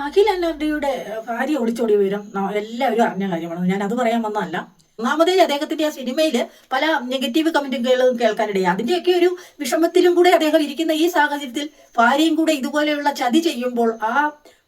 അഖിൽ അന്നർഡിയുടെ ഭാര്യ ഒളിച്ചോടിയ വിവരം എല്ലാവരും അറിഞ്ഞ കാര്യമാണ്. ഞാൻ അത് പറയാൻ വന്നതല്ല. ഒന്നാമതേ അദ്ദേഹത്തിന്റെ ആ സിനിമയിൽ പല നെഗറ്റീവ് കമന്റുകളും കേൾക്കാനിടയായി. അതിന്റെയൊക്കെ ഒരു വിഷമത്തിലും കൂടെ അദ്ദേഹം ഇരിക്കുന്ന ഈ സാഹചര്യത്തിൽ ഭാര്യയും കൂടെ ഇതുപോലെയുള്ള ചതി ചെയ്യുമ്പോൾ ആ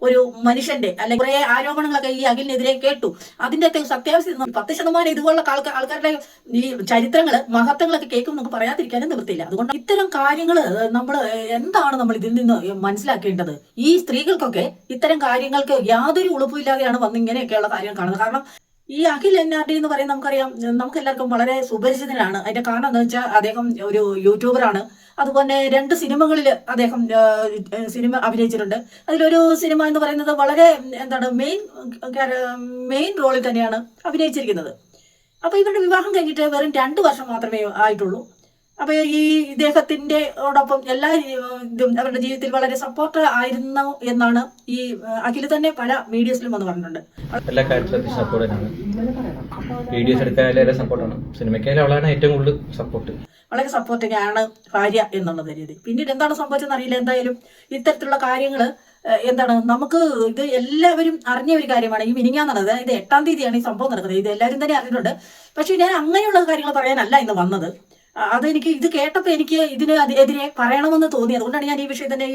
ഒരു മനുഷ്യന്റെ അല്ലെങ്കിൽ കുറെ ആരോപണങ്ങളൊക്കെ ഈ അഖിലിനെതിരെ കേട്ടു. അതിന്റെ സത്യാവസ്ഥ 10% ഇതുപോലുള്ള ആൾക്കാരുടെ ഈ ചരിത്രങ്ങള് മഹത്വങ്ങളൊക്കെ കേൾക്കും നമുക്ക് പറയാതിരിക്കാനും നിവൃത്തിയില്ല. അതുകൊണ്ട് ഇത്തരം കാര്യങ്ങൾ നമ്മൾ ഇതിൽ നിന്ന് മനസ്സിലാക്കേണ്ടത്? ഈ സ്ത്രീകൾക്കൊക്കെ ഇത്തരം കാര്യങ്ങൾക്ക് യാതൊരു ഉളുപ്പില്ലാതെയാണ് വന്ന് ഇങ്ങനെയൊക്കെയുള്ള കാര്യങ്ങൾ കാണുന്നത്. കാരണം ഈ അഖിൽ NRD എന്ന് പറയുന്നത് നമുക്കറിയാം, നമുക്ക് എല്ലാവർക്കും വളരെ സുപരിചിതനാണ്. അതിന്റെ കാരണം എന്താ വെച്ചാൽ അദ്ദേഹം ഒരു യൂട്യൂബറാണ്. അതുപോലെ 2 സിനിമകളിൽ അദ്ദേഹം സിനിമ അഭിനയിച്ചിട്ടുണ്ട്. അതിലൊരു സിനിമ എന്ന് പറയുന്നത് വളരെ മെയിൻ റോളിൽ തന്നെയാണ് അഭിനയിച്ചിരിക്കുന്നത്. അപ്പൊ ഇവരുടെ വിവാഹം കഴിഞ്ഞിട്ട് വെറും 2 വർഷം മാത്രമേ ആയിട്ടുള്ളൂ. അപ്പൊ ഈ ഇദ്ദേഹത്തിന്റെയോടൊപ്പം എല്ലാ ഇതും അവരുടെ ജീവിതത്തിൽ വളരെ സപ്പോർട്ട് ആയിരുന്നു എന്നാണ് ഈ അഖിൽ തന്നെ പല വീഡിയോസിലും വന്ന് പറഞ്ഞിട്ടുണ്ട്. എല്ലാ കാര്യത്തിലും സപ്പോർട്ട് തന്നെയാണ്. വീഡിയോസ് എടുക്കാനും സപ്പോർട്ടാണ്. സിനിമയ്ക്കായാലും അവളാണ് ഏറ്റവും കൂടുതൽ സപ്പോർട്ട്. വളരെ സപ്പോർട്ടിംഗ് ആണ് ഭാര്യ എന്നുള്ളത് രീതി. പിന്നീട് എന്താണ് സംഭവിച്ചെന്ന് അറിയില്ല. എന്തായാലും ഇത്തരത്തിലുള്ള കാര്യങ്ങള് നമുക്ക് ഇത് എല്ലാവരും അറിഞ്ഞ ഒരു കാര്യമാണ്. ഈ മിനിങ്ങാന്ന് നടന്നത്, ഇത് 8-ാം തീയതിയാണ് ഈ സംഭവം നടക്കുന്നത്. ഇത് എല്ലാവരും തന്നെ അറിഞ്ഞിട്ടുണ്ട്. പക്ഷെ ഞാൻ അങ്ങനെയുള്ള കാര്യങ്ങൾ പറയാനല്ല ഇന്ന് വന്നത്. അതെനിക്ക് ഇത് കേട്ടപ്പോൾ എനിക്ക് ഇതിന് എതിരെ പറയണമെന്ന് തോന്നി. അതുകൊണ്ടാണ് ഞാൻ ഈ വിഷയം തന്നെ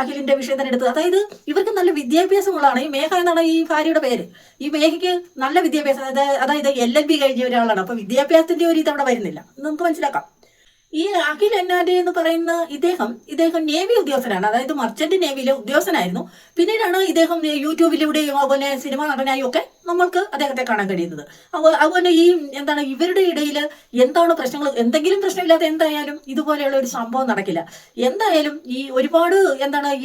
അഖിലിന്റെ വിഷയം തന്നെ എടുത്തത്. അതായത് ഇവർക്ക് നല്ല വിദ്യാഭ്യാസമുള്ളതാണ്. ഈ മേഘ എന്നാണ് ഈ ഭാര്യയുടെ പേര്. ഈ മേഘയ്ക്ക് നല്ല വിദ്യാഭ്യാസം, അതായത് LLB കഴിഞ്ഞ ഒരാളാണ്. അപ്പൊ വിദ്യാഭ്യാസത്തിന്റെ ഒരു ഇതവിടെ വരുന്നില്ല, നമുക്ക് മനസ്സിലാക്കാം. ഈ അഖിൽ NRD എന്ന് പറയുന്ന ഇദ്ദേഹം നേവി ഉദ്യോഗസ്ഥനാണ്. അതായത് മർച്ചന്റ് നേവിയിലെ ഉദ്യോഗസ്ഥനായിരുന്നു. പിന്നീടാണ് ഇദ്ദേഹം യൂട്യൂബിലൂടെയും അതുപോലെ സിനിമ നടനായും ഒക്കെ നമ്മൾക്ക് അദ്ദേഹത്തെ കാണാൻ കഴിയുന്നത്. അതുപോലെ ഈ ഇവരുടെ ഇടയിൽ എന്താണ് പ്രശ്നങ്ങൾ, എന്തെങ്കിലും പ്രശ്നമില്ലാതെ എന്തായാലും ഇതുപോലെയുള്ള ഒരു സംഭവം നടക്കില്ല. എന്തായാലും ഈ ഒരുപാട്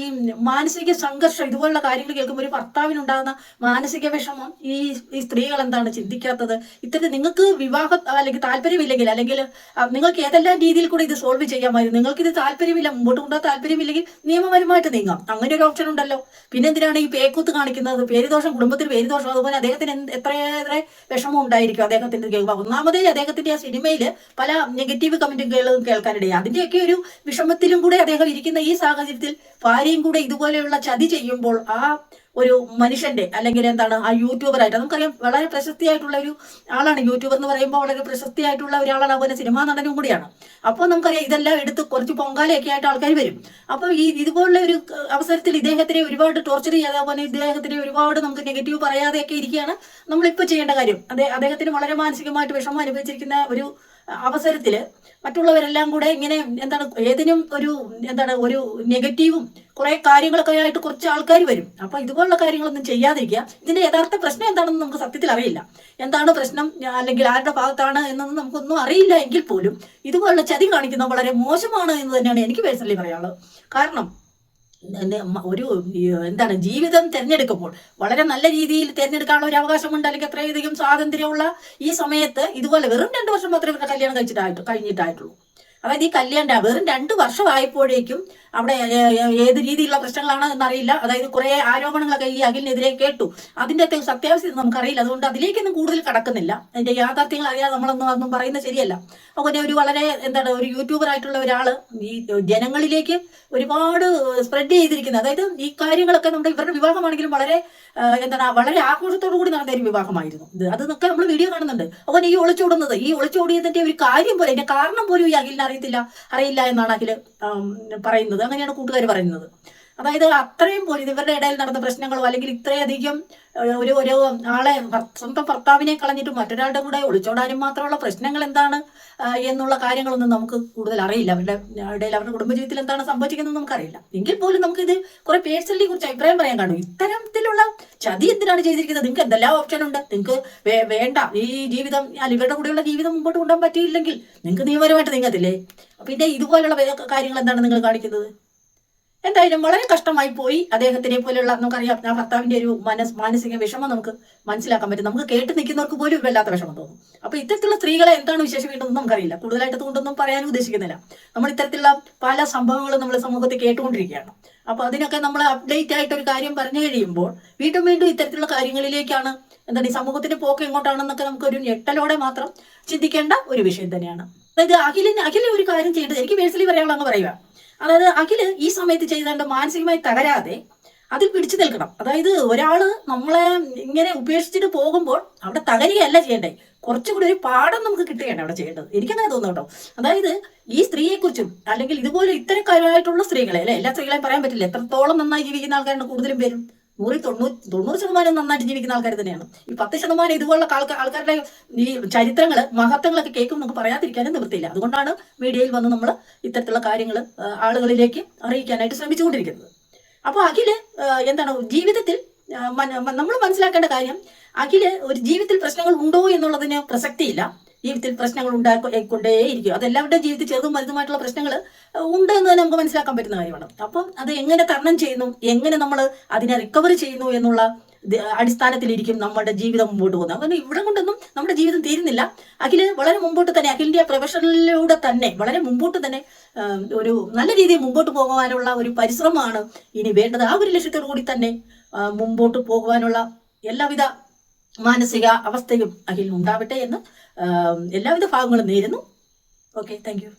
ഈ മാനസിക സംഘർഷം ഇതുപോലുള്ള കാര്യങ്ങൾ കേൾക്കുമ്പോൾ ഒരു ഭർത്താവിനുണ്ടാകുന്ന മാനസിക വിഷമം ഈ സ്ത്രീകൾ ചിന്തിക്കാത്തത്? ഇത്തരത്തിൽ നിങ്ങൾക്ക് വിവാഹം അല്ലെങ്കിൽ താല്പര്യമില്ലെങ്കിൽ, അല്ലെങ്കിൽ നിങ്ങൾക്ക് ഏതെല്ലാം രീതിയിൽ കൂടെ ഇത് സോൾവ് ചെയ്യാമായിരുന്നു. നിങ്ങൾക്ക് ഇത് താല്പര്യമില്ല, മുമ്പോട്ട് കൊണ്ടുപോകാൻ താല്പര്യമില്ലെങ്കിൽ നിയമപരമായിട്ട് നീങ്ങാം. അങ്ങനെ ഒരു ഓപ്ഷൻ ഉണ്ടല്ലോ. പിന്നെ എന്തിനാണ് ഈ പേക്കൂത്ത് കാണിക്കുന്നത്? പേരുദോഷം, കുടുംബത്തിന് പേരുദോഷം. അതുപോലെ അദ്ദേഹത്തിന് എത്രയേറെ വിഷമം ഉണ്ടായിരിക്കും അദ്ദേഹത്തിന്റെ കേൾക്കുക. ഒന്നാമതേ അദ്ദേഹത്തിന്റെ ആ സിനിമയിൽ പല നെഗറ്റീവ് കമന്റുകളും കേൾക്കാനിടയായി. അതിന്റെയൊക്കെ ഒരു വിഷമത്തിലും കൂടെ അദ്ദേഹം ഇരിക്കുന്ന ഈ സാഹചര്യത്തിൽ ഭാര്യയും കൂടെ ഇതുപോലെയുള്ള ചതി ചെയ്യുമ്പോൾ ആ ഒരു മനുഷ്യന്റെ അല്ലെങ്കിൽ ആ യൂട്യൂബറായിട്ട്, നമുക്കറിയാം വളരെ പ്രശസ്തിയായിട്ടുള്ള ഒരു ആളാണ്. യൂട്യൂബർ എന്ന് പറയുമ്പോൾ വളരെ പ്രശസ്തിയായിട്ടുള്ള ഒരാളാണ്. അതുപോലെ സിനിമാ നടനും കൂടിയാണ്. അപ്പോൾ നമുക്കറിയാം ഇതെല്ലാം എടുത്ത് കുറച്ച് പൊങ്കാലയൊക്കെ ആയിട്ട് ആൾക്കാർ വരും. അപ്പൊ ഇതുപോലുള്ള ഒരു അവസരത്തിൽ ഇദ്ദേഹത്തിനെ ഒരുപാട് ടോർച്ചർ ചെയ്യാതെ, അതുപോലെ ഇദ്ദേഹത്തിനെ ഒരുപാട് നമുക്ക് നെഗറ്റീവ് പറയാതെയൊക്കെ ഇരിക്കുകയാണ് നമ്മളിപ്പോൾ ചെയ്യേണ്ട കാര്യം. അദ്ദേഹത്തിന് വളരെ മാനസികമായിട്ട് വിഷമം അനുഭവിച്ചിരിക്കുന്ന ഒരു അവസരത്തില് മറ്റുള്ളവരെല്ലാം കൂടെ ഇങ്ങനെ ഏതിനും ഒരു നെഗറ്റീവും കുറെ കാര്യങ്ങളൊക്കെ ആയിട്ട് കുറച്ച് ആൾക്കാർ വരും. അപ്പൊ ഇതുപോലുള്ള കാര്യങ്ങളൊന്നും ചെയ്യാതിരിക്കുക. ഇതിന്റെ യഥാർത്ഥ പ്രശ്നം എന്താണെന്ന് നമുക്ക് സത്യത്തിൽ അറിയില്ല. എന്താണ് പ്രശ്നം അല്ലെങ്കിൽ ആരുടെ ഭാഗത്താണ് എന്നൊന്നും നമുക്കൊന്നും അറിയില്ല. എങ്കിൽ പോലും ഇതുപോലുള്ള ചതി കാണിക്കുന്നത് വളരെ മോശമാണ് എന്ന് തന്നെയാണ് എനിക്ക് പേഴ്സണലി പറയാനുള്ളത്. കാരണം ഒരു ജീവിതം തിരഞ്ഞെടുക്കുമ്പോൾ വളരെ നല്ല രീതിയിൽ തിരഞ്ഞെടുക്കാനുള്ള ഒരു അവകാശമുണ്ട്, അല്ലെങ്കിൽ അത്രയധികം സ്വാതന്ത്ര്യമുള്ള ഈ സമയത്ത് ഇതുപോലെ വെറും 2 വർഷം മാത്രമേ ഇവരുടെ കല്യാണം കഴിഞ്ഞിട്ടായിട്ടുള്ളൂ. അതായത് ഈ കല്യാണം വെറും 2 വർഷമായപ്പോഴേക്കും അവിടെ ഏത് രീതിയിലുള്ള പ്രശ്നങ്ങളാണ് എന്നറിയില്ല. അതായത് കുറെ ആരോപണങ്ങളൊക്കെ ഈ അഖിലിനെതിരെ കേട്ടു. അതിന്റെ സത്യാവസ്ഥ നമുക്കറിയില്ല. അതുകൊണ്ട് അതിലേക്കൊന്നും കൂടുതൽ കടക്കുന്നില്ല. അതിന്റെ യാഥാർത്ഥ്യങ്ങൾ അറിയാതെ നമ്മളൊന്നും പറയുന്നത് ശരിയല്ല. അതുപോലെ ഒരു വളരെ ഒരു യൂട്യൂബർ ആയിട്ടുള്ള ഒരാള് ഈ ജനങ്ങളിലേക്ക് ഒരുപാട് സ്പ്രെഡ് ചെയ്തിരിക്കുന്നത്, അതായത് ഈ കാര്യങ്ങളൊക്കെ ഇവരുടെ വിവാഹമാണെങ്കിലും വളരെ വളരെ ആഘോഷത്തോടു കൂടി നടന്ന ഒരു വിവാഹമായിരുന്നു. അതൊക്കെ നമ്മൾ വീഡിയോ കാണുന്നുണ്ട്. അതുപോലെ ഈ ഒളിച്ചോടിയതിന്റെ ഒരു കാര്യം പോലെ, അതിന്റെ കാരണം പോലും ഈ അഖിലിന് അറിയില്ല എന്നാണ് അഖിൽ പറയുന്നത്. അങ്ങനെയാണ് കൂട്ടുകാർ പറയുന്നത്. അതായത് അത്രയും പോലും ഇവരുടെ ഇടയിൽ നടന്ന പ്രശ്നങ്ങളോ അല്ലെങ്കിൽ ഇത്രയധികം ഒരു ആളെ സ്വന്തം ഭർത്താവിനെ കളഞ്ഞിട്ട് മറ്റൊരാളുടെ കൂടെ ഒളിച്ചോടാനും മാത്രമുള്ള പ്രശ്നങ്ങൾ എന്താണ് എന്നുള്ള കാര്യങ്ങളൊന്നും നമുക്ക് കൂടുതൽ അറിയില്ല. അവരുടെ ഇടയിൽ അവരുടെ കുടുംബജീവിതത്തിൽ എന്താണ് സംഭവിക്കുന്നത് നമുക്കറിയില്ല. എങ്കിൽ പോലും നമുക്കിത് കുറെ പേഴ്സണലി കുറിച്ച് അഭിപ്രായം പറയാൻ കാണും. ഇത്തരത്തിലുള്ള ചതി എന്തിനാണ് ചെയ്തിരിക്കുന്നത്? നിങ്ങൾക്ക് എന്തെല്ലാം ഓപ്ഷൻ ഉണ്ട്. നിങ്ങൾക്ക് വേണ്ട ഈ ജീവിതം ഇവരുടെ കൂടെയുള്ള ജീവിതം മുമ്പോട്ട് കൊണ്ടുപോകാൻ പറ്റിയില്ലെങ്കിൽ നിങ്ങൾക്ക് നിയമപരമായിട്ട് നീങ്ങത്തില്ലേ? പിന്നെ ഇതുപോലുള്ള കാര്യങ്ങൾ എന്താണ് നിങ്ങൾ കാണിക്കുന്നത്? എന്തായാലും വളരെ കഷ്ടമായി പോയി. അദ്ദേഹത്തിനെ പോലെയുള്ള നമുക്കറിയാം ആ ഭർത്താവിന്റെ ഒരു മാനസിക വിഷമം നമുക്ക് മനസ്സിലാക്കാൻ പറ്റും. നമുക്ക് കേട്ട് നിൽക്കുന്നവർക്ക് പോലും വല്ലാത്ത വിഷമം തോന്നും. അപ്പൊ ഇത്തരത്തിലുള്ള സ്ത്രീകളെ എന്താണ് വിശേഷിക്കേണ്ടതെന്ന് നമുക്കറിയില്ല. കൂടുതലായിട്ട് അതുകൊണ്ടൊന്നും പറയാനും ഉദ്ദേശിക്കുന്നില്ല. നമ്മൾ ഇത്തരത്തിലുള്ള പല സംഭവങ്ങളും നമ്മൾ സമൂഹത്തിൽ കേട്ടുകൊണ്ടിരിക്കുകയാണ്. അപ്പൊ അതിനൊക്കെ നമ്മൾ അപ്ഡേറ്റ് ആയിട്ട് ഒരു കാര്യം പറഞ്ഞു കഴിയുമ്പോൾ വീണ്ടും ഇത്തരത്തിലുള്ള കാര്യങ്ങളിലേക്കാണ് ഈ സമൂഹത്തിന്റെ പോക്ക് എങ്ങോട്ടാണെന്നൊക്കെ നമുക്ക് ഒരു ഞെട്ടലോടെ മാത്രം ചിന്തിക്കേണ്ട ഒരു വിഷയം തന്നെയാണ്. അതായത് അഖിലിന് ഒരു കാര്യം ചെയ്യേണ്ടത്, എനിക്ക് പേഴ്സണലി പറയാനുള്ള അങ്ങ് പറയുക, അതായത് അഖില് ഈ സമയത്ത് ചെയ്താണ്ട് മാനസികമായി തകരാതെ അതിൽ പിടിച്ചു നിൽക്കണം. അതായത് ഒരാള് നമ്മളെ ഇങ്ങനെ ഉപേക്ഷിച്ചിട്ട് പോകുമ്പോൾ അവിടെ തകരുകയല്ല ചെയ്യേണ്ടേ, കുറച്ചുകൂടി ഒരു പാഠം നമുക്ക് കിട്ടുകയാണ് അവിടെ ചെയ്യേണ്ടത്. എനിക്കങ്ങനെ തോന്നുന്നു കേട്ടോ. അതായത് ഈ സ്ത്രീയെക്കുറിച്ചും അല്ലെങ്കിൽ ഇതുപോലെ ഇത്തരക്കാരായിട്ടുള്ള സ്ത്രീകളെ അല്ലെ, എല്ലാ സ്ത്രീകളെയും പറയാൻ പറ്റില്ല, എത്രത്തോളം നന്നായി ജീവിക്കുന്ന ആൾക്കാരാണ് കൂടുതലും പേരും. 90% നന്നായിട്ട് ജീവിക്കുന്ന ആൾക്കാർ തന്നെയാണ്. ഈ 10% ഇതുപോലുള്ള ആൾക്കാരുടെ ഈ ചരിത്രങ്ങള് മഹത്വങ്ങളൊക്കെ കേൾക്കും നമുക്ക് പറയാതിരിക്കാനും നിവൃത്തിയില്ല. അതുകൊണ്ടാണ് മീഡിയയിൽ വന്ന് നമ്മൾ ഇത്തരത്തിലുള്ള കാര്യങ്ങൾ ആളുകളിലേക്ക് അറിയിക്കാനായിട്ട് ശ്രമിച്ചുകൊണ്ടിരിക്കുന്നത്. അപ്പോൾ അഖില് എന്താണ് ജീവിതത്തിൽ നമ്മൾ മനസ്സിലാക്കേണ്ട കാര്യം, അഖില് ഒരു ജീവിതത്തിൽ പ്രശ്നങ്ങൾ ഉണ്ടോ എന്നുള്ളതിന് പ്രസക്തിയില്ല. ജീവിതത്തിൽ പ്രശ്നങ്ങൾ ഉണ്ടാക്കൊണ്ടേയിരിക്കും. അതെല്ലാവരുടെ ജീവിതത്തിൽ ചെറുതും വലുതുമായിട്ടുള്ള പ്രശ്നങ്ങൾ ഉണ്ട് എന്ന് തന്നെ നമുക്ക് മനസ്സിലാക്കാൻ പറ്റുന്ന കാര്യമാണ്. അപ്പം അത് എങ്ങനെ തരണം ചെയ്യുന്നു, എങ്ങനെ നമ്മൾ അതിനെ റിക്കവർ ചെയ്യുന്നു എന്നുള്ള അടിസ്ഥാനത്തിലിരിക്കും നമ്മുടെ ജീവിതം മുമ്പോട്ട് പോകുന്നത്. അതുകൊണ്ട് ഇവിടെ കൊണ്ടൊന്നും നമ്മുടെ ജീവിതം തീരുന്നില്ല. അഖില് വളരെ മുമ്പോട്ട് തന്നെ, അഖിലിന്റെ പ്രൊഫഷനിലൂടെ തന്നെ വളരെ മുമ്പോട്ട് തന്നെ ഒരു നല്ല രീതിയിൽ മുമ്പോട്ട് പോകാനുള്ള ഒരു പരിശ്രമമാണ് ഇനി വേണ്ടത്. ആ ഒരു ലക്ഷ്യത്തോടു കൂടി തന്നെ മുമ്പോട്ട് പോകുവാനുള്ള എല്ലാവിധ മാനസിക അവസ്ഥയും അഖിലിന് ഉണ്ടാവട്ടെ എന്ന് എല്ലാവിധ ഭാഗങ്ങളും നേരുന്നു. Okay, thank you.